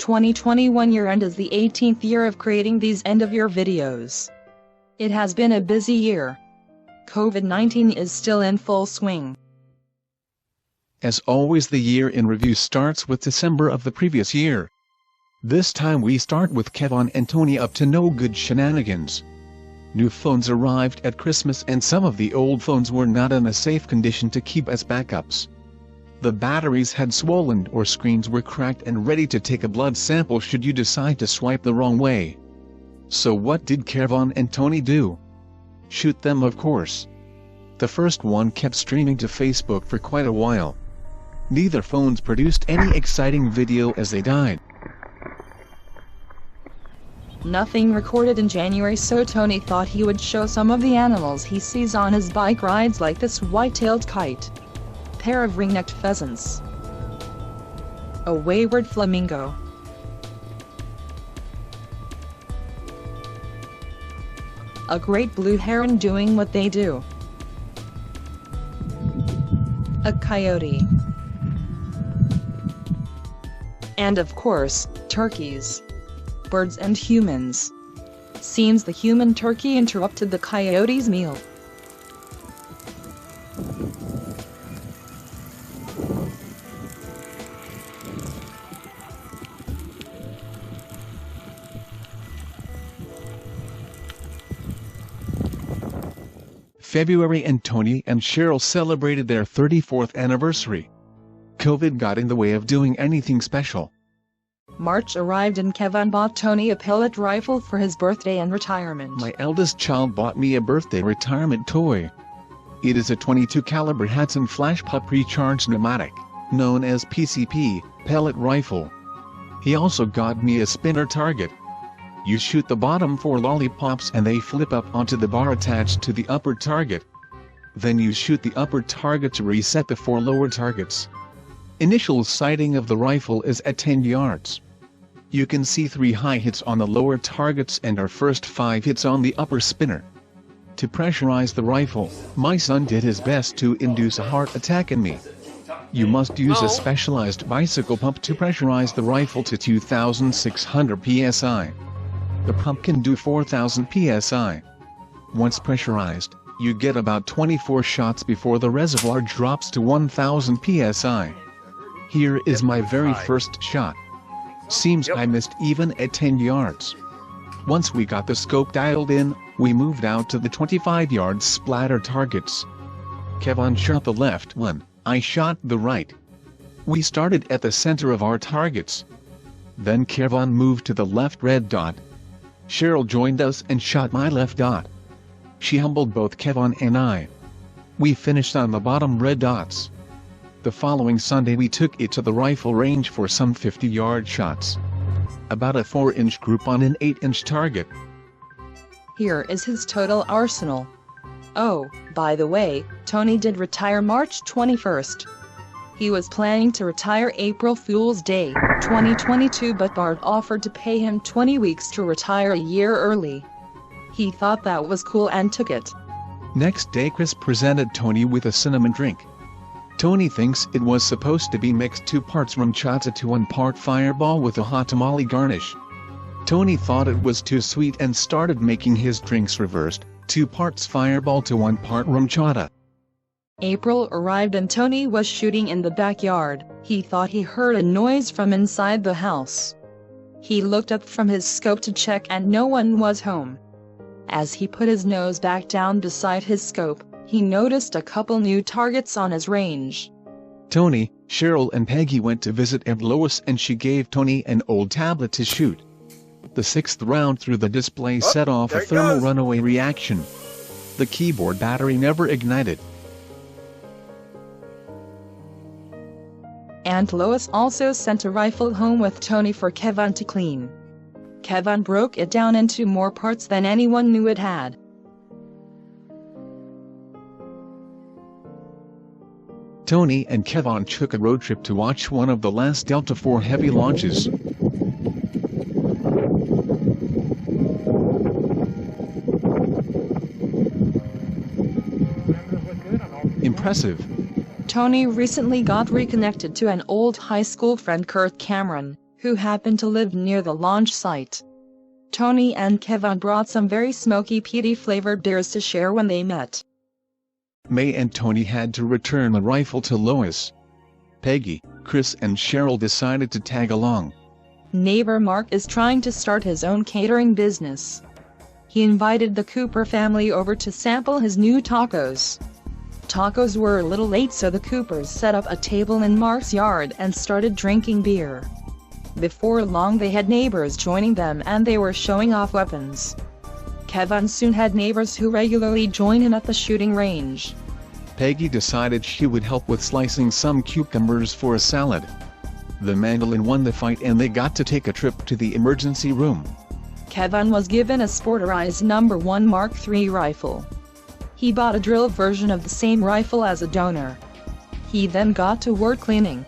2021 year-end is the 18th year of creating these end-of-year videos. It has been a busy year. COVID-19 is still in full swing. As always, the year in review starts with December of the previous year. This time we start with Kevin and Tony up to no good shenanigans. New phones arrived at Christmas and some of the old phones were not in a safe condition to keep as backups. The batteries had swollen or screens were cracked and ready to take a blood sample should you decide to swipe the wrong way. So what did Kevin and Tony do? Shoot them, of course. The first one kept streaming to Facebook for quite a while. Neither phones produced any exciting video as they died. Nothing recorded in January, so Tony thought he would show some of the animals he sees on his bike rides, like this white-tailed kite, pair of ring-necked pheasants, a wayward flamingo, a great blue heron doing what they do, a coyote, and of course, turkeys, birds and humans. Seems the human turkey interrupted the coyote's meal. February, and Tony and Cheryl celebrated their 34th anniversary. COVID got in the way of doing anything special. March arrived and Kevin bought Tony a pellet rifle for his birthday and retirement. My eldest child bought me a birthday retirement toy. It is a .22 caliber Hudson Flash Pup recharged pneumatic, known as PCP, pellet rifle. He also got me a spinner target. You shoot the bottom 4 lollipops and they flip up onto the bar attached to the upper target. Then you shoot the upper target to reset the 4 lower targets. Initial sighting of the rifle is at 10 yards. You can see 3 high hits on the lower targets and our first 5 hits on the upper spinner. To pressurize the rifle, my son did his best to induce a heart attack in me. You must use a specialized bicycle pump to pressurize the rifle to 2,600 psi. The pump can do 4,000 psi. Once pressurized, you get about 24 shots before the reservoir drops to 1,000 psi. Here is my very first shot. Seems I missed even at 10 yards. Once we got the scope dialed in, we moved out to the 25-yard splatter targets. Kevin shot the left one, I shot the right. We started at the center of our targets. Then Kevin moved to the left red dot. Cheryl joined us and shot my left dot. She humbled both Kevin and I. We finished on the bottom red dots. The following Sunday we took it to the rifle range for some 50-yard shots. About a 4-inch group on an 8-inch target. Here is his total arsenal. Oh, by the way, Tony did retire March 21st. He was planning to retire April Fool's Day, 2022, but Bart offered to pay him 20 weeks to retire a year early. He thought that was cool and took it. Next day Chris presented Tony with a cinnamon drink. Tony thinks it was supposed to be mixed 2 parts rum chata to 1 part Fireball with a hot tamale garnish. Tony thought it was too sweet and started making his drinks reversed, 2 parts Fireball to 1 part rum chata. April arrived and Tony was shooting in the backyard. He thought he heard a noise from inside the house. He looked up from his scope to check and no one was home. As he put his nose back down beside his scope, he noticed a couple new targets on his range. Tony, Cheryl and Peggy went to visit Aunt Lois and she gave Tony an old tablet to shoot. The 6th round through the display set off a thermal runaway reaction. The keyboard battery never ignited. Aunt Lois also sent a rifle home with Tony for Kevin to clean. Kevin broke it down into more parts than anyone knew it had. Tony and Kevin took a road trip to watch one of the last Delta IV Heavy launches. Impressive. Tony recently got reconnected to an old high school friend, Kurt Cameron, who happened to live near the launch site. Tony and Kevin brought some very smoky peaty-flavored beers to share when they met. May and Tony had to return the rifle to Lois. Peggy, Chris and Cheryl decided to tag along. Neighbor Mark is trying to start his own catering business. He invited the Cooper family over to sample his new tacos. Tacos were a little late, so the Coopers set up a table in Mark's yard and started drinking beer. Before long they had neighbors joining them and they were showing off weapons. Kevin soon had neighbors who regularly joined him at the shooting range. Peggy decided she would help with slicing some cucumbers for a salad. The mandolin won the fight and they got to take a trip to the emergency room. Kevin was given a Sporterized No. 1 Mark III rifle. He bought a drill version of the same rifle as a donor. He then got to work cleaning.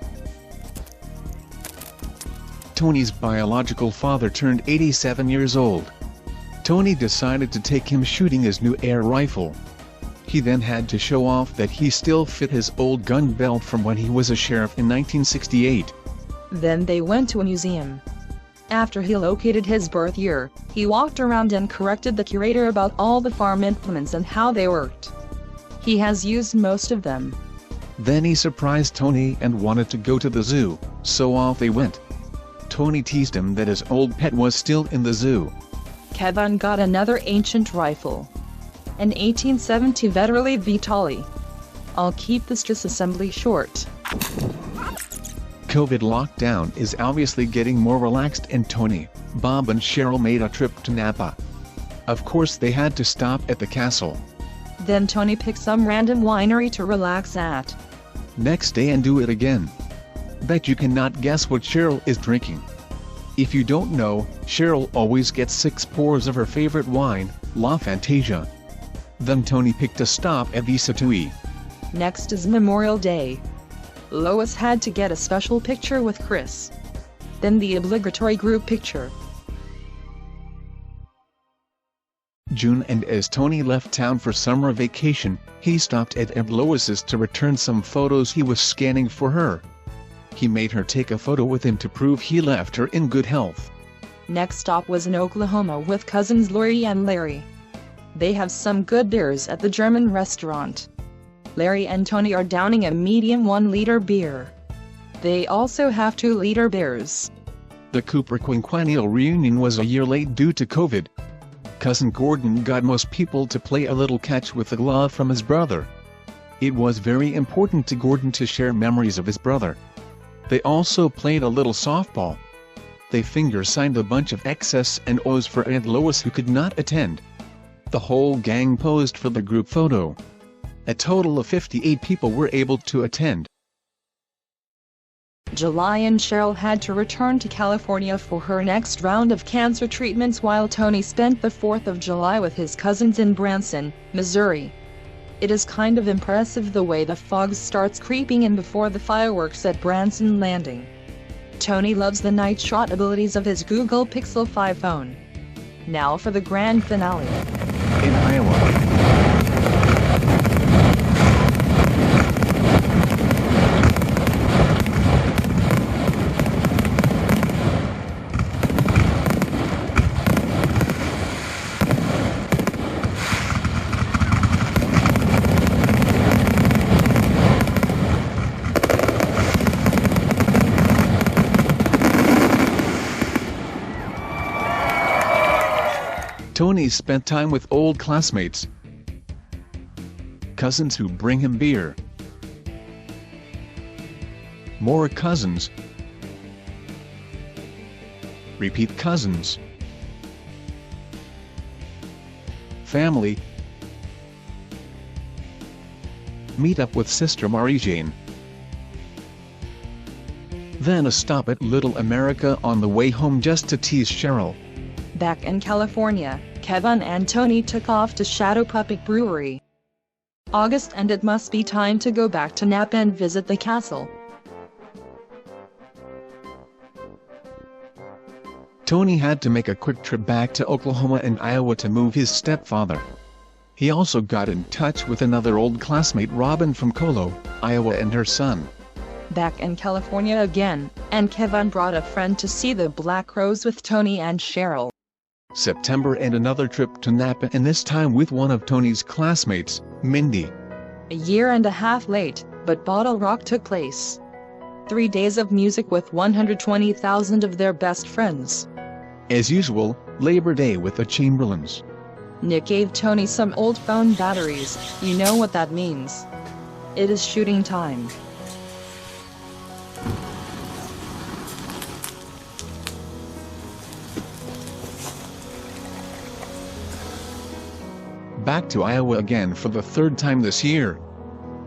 Tony's biological father turned 87 years old. Tony decided to take him shooting his new air rifle. He then had to show off that he still fit his old gun belt from when he was a sheriff in 1968. Then they went to a museum. After he located his birth year, he walked around and corrected the curator about all the farm implements and how they worked. He has used most of them. Then he surprised Tony and wanted to go to the zoo, so off they went. Tony teased him that his old pet was still in the zoo. Kevin got another ancient rifle. An 1870 Veterli Vitali. I'll keep this disassembly short. COVID lockdown is obviously getting more relaxed and Tony, Bob and Cheryl made a trip to Napa. Of course they had to stop at the castle. Then Tony picked some random winery to relax at. Next day and do it again. Bet you cannot guess what Cheryl is drinking. If you don't know, Cheryl always gets 6 pours of her favorite wine, La Fantasia. Then Tony picked a stop at Visa Tui. Next is Memorial Day. Lois had to get a special picture with Chris. Then the obligatory group picture. June, and as Tony left town for summer vacation, he stopped at Aunt Lois's to return some photos he was scanning for her. He made her take a photo with him to prove he left her in good health. Next stop was in Oklahoma with cousins Lori and Larry. They have some good beers at the German restaurant. Larry and Tony are downing a medium 1-liter beer. They also have 2-liter beers. The Cooper Quinquennial reunion was a year late due to COVID. Cousin Gordon got most people to play a little catch with the glove from his brother. It was very important to Gordon to share memories of his brother. They also played a little softball. They finger-signed a bunch of X's and O's for Aunt Lois who could not attend. The whole gang posed for the group photo. A total of 58 people were able to attend. July, and Cheryl had to return to California for her next round of cancer treatments while Tony spent the 4th of July with his cousins in Branson, Missouri. It is kind of impressive the way the fog starts creeping in before the fireworks at Branson Landing. Tony loves the night shot abilities of his Google Pixel 5 phone. Now for the grand finale. In Iowa. Tony spent time with old classmates, cousins who bring him beer, more cousins, repeat cousins, family, meet up with Sister Mary Jane. Then a stop at Little America on the way home just to tease Cheryl. Back in California, Kevin and Tony took off to Shadow Puppet Brewery. August, and it must be time to go back to Napa and visit the castle. Tony had to make a quick trip back to Oklahoma and Iowa to move his stepfather. He also got in touch with another old classmate, Robin from Colo, Iowa, and her son. back in California again, and Kevin brought a friend to see the Black Rose with Tony and Cheryl. September and another trip to Napa, and this time with one of Tony's classmates, Mindy. A year and a half late, but Bottle Rock took place. 3 days of music with 120,000 of their best friends. As usual, Labor Day with the Chamberlains. Nick gave Tony some old phone batteries. You know what that means. It is shooting time. Back to Iowa again for the third time this year.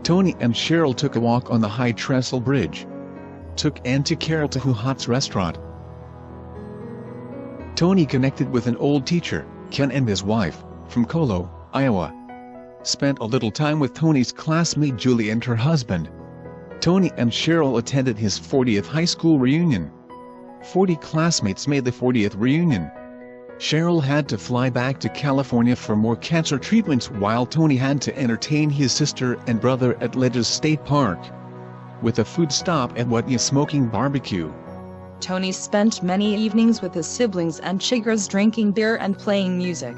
Tony and Cheryl took a walk on the High Trestle Bridge. Took Ann to Carol to Who Hot's restaurant. Tony connected with an old teacher, Ken, and his wife, from Colo, Iowa. Spent a little time with Tony's classmate Julie and her husband. Tony and Cheryl attended his 40th high school reunion. 40 classmates made the 40th reunion. Cheryl had to fly back to California for more cancer treatments, while Tony had to entertain his sister and brother at Ledges State Park, with a food stop at What Ya Smoking Barbecue. Tony spent many evenings with his siblings and chiggers drinking beer and playing music.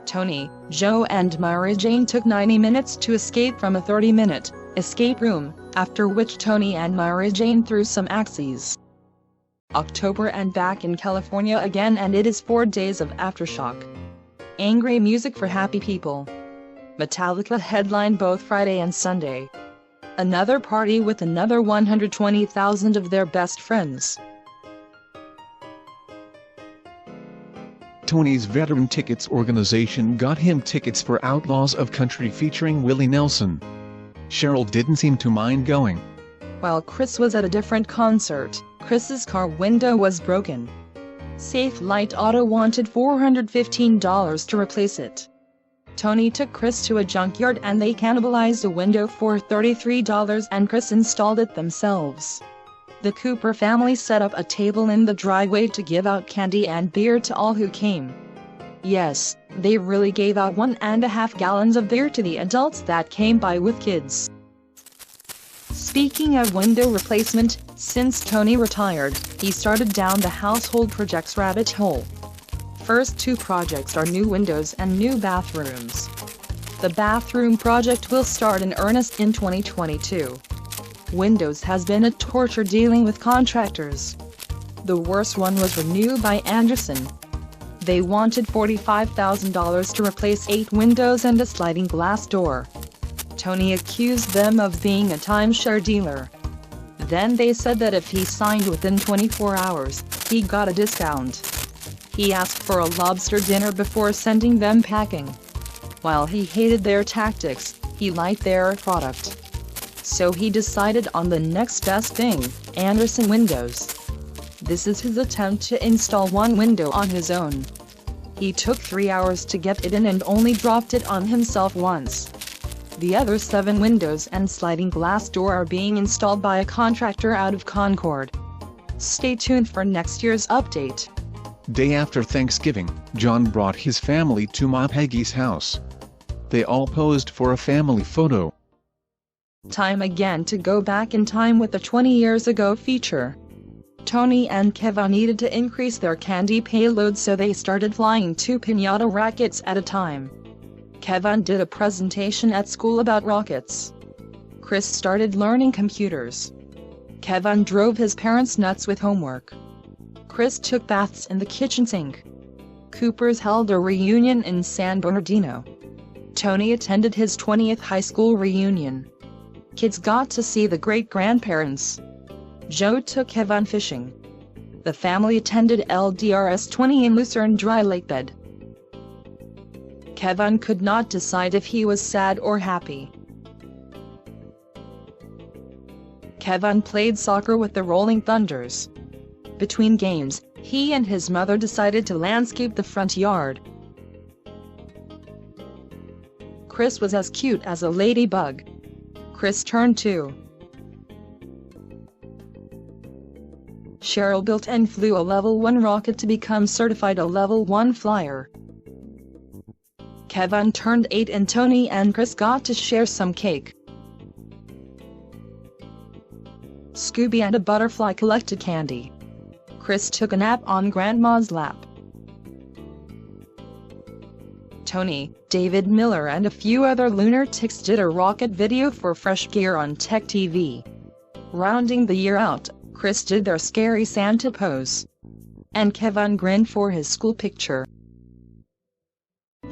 Tony, Joe and Mary Jane took 90 minutes to escape from a 30-minute escape room, after which Tony and Mary Jane threw some axes. October and back in California again, and it is 4 days of aftershock. Angry music for happy people. Metallica headlined both Friday and Sunday. Another party with another 120,000 of their best friends. Tony's Veteran Tickets organization got him tickets for Outlaws of Country featuring Willie Nelson. Cheryl didn't seem to mind going. While Chris was at a different concert, Chris's car window was broken. Safe Light Auto wanted $415 to replace it. Tony took Chris to a junkyard and they cannibalized a window for $33 and Chris installed it themselves. The Cooper family set up a table in the driveway to give out candy and beer to all who came. Yes, they really gave out 1.5 gallons of beer to the adults that came by with kids. Speaking of window replacement, since Tony retired, he started down the household projects rabbit hole. First 2 projects are new windows and new bathrooms. The bathroom project will start in earnest in 2022. Windows has been a torture dealing with contractors. The worst one was Renew by Anderson. They wanted $45,000 to replace 8 windows and a sliding glass door. Tony accused them of being a timeshare dealer. Then they said that if he signed within 24 hours, he got a discount. He asked for a lobster dinner before sending them packing. While he hated their tactics, he liked their product. So he decided on the next best thing, Anderson Windows. This is his attempt to install one window on his own. He took 3 hours to get it in and only dropped it on himself once. The other 7 windows and sliding glass door are being installed by a contractor out of Concord. Stay tuned for next year's update. Day after Thanksgiving, John brought his family to Ma Peggy's house. They all posed for a family photo. Time again to go back in time with the 20 years ago feature. Tony and Kevin needed to increase their candy payload, so they started flying 2 piñata rockets at a time. Kevin did a presentation at school about rockets. Chris started learning computers. Kevin drove his parents nuts with homework. Chris took baths in the kitchen sink. Cooper's held a reunion in San Bernardino. Tony attended his 20th high school reunion. Kids got to see the great-grandparents. Joe took Kevin fishing. The family attended LDRS 20 in Lucerne Dry Lake Bed. Kevin could not decide if he was sad or happy. Kevin played soccer with the Rolling Thunders. Between games, he and his mother decided to landscape the front yard. Chris was as cute as a ladybug. Chris turned 2. Cheryl built and flew a level 1 rocket to become certified a level 1 flyer. Kevin turned 8 and Tony and Chris got to share some cake. Scooby and a butterfly collected candy. Chris took a nap on Grandma's lap. Tony, David Miller and a few other lunatics did a rocket video for Fresh Gear on Tech TV. Rounding the year out, Chris did their scary Santa pose. And Kevin grinned for his school picture.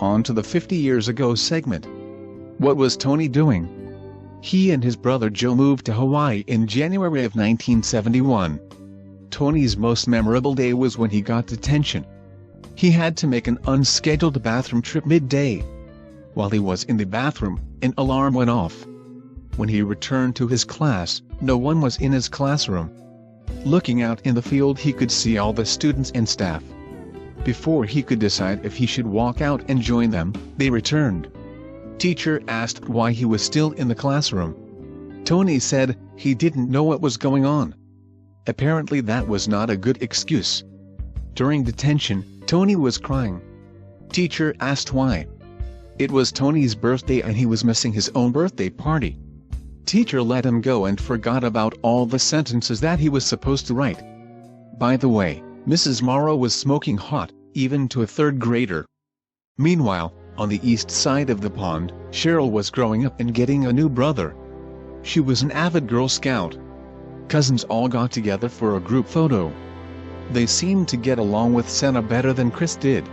On to the 50 years ago segment. What was Tony doing? He and his brother Joe moved to Hawaii in January of 1971. Tony's most memorable day was when he got detention. He had to make an unscheduled bathroom trip midday. While he was in the bathroom, an alarm went off. When he returned to his class, no one was in his classroom. Looking out in the field, he could see all the students and staff. Before he could decide if he should walk out and join them, they returned. Teacher asked why he was still in the classroom. Tony said he didn't know what was going on. Apparently that was not a good excuse. During detention, Tony was crying. Teacher asked why. It was Tony's birthday and he was missing his own birthday party. Teacher let him go and forgot about all the sentences that he was supposed to write. By the way, Mrs. Morrow was smoking hot, even to a third grader. Meanwhile, on the east side of the pond, Cheryl was growing up and getting a new brother. She was an avid Girl Scout. Cousins all got together for a group photo. They seemed to get along with Santa better than Chris did.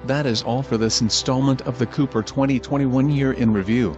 That is all for this installment of the Cooper 2021 Year in Review.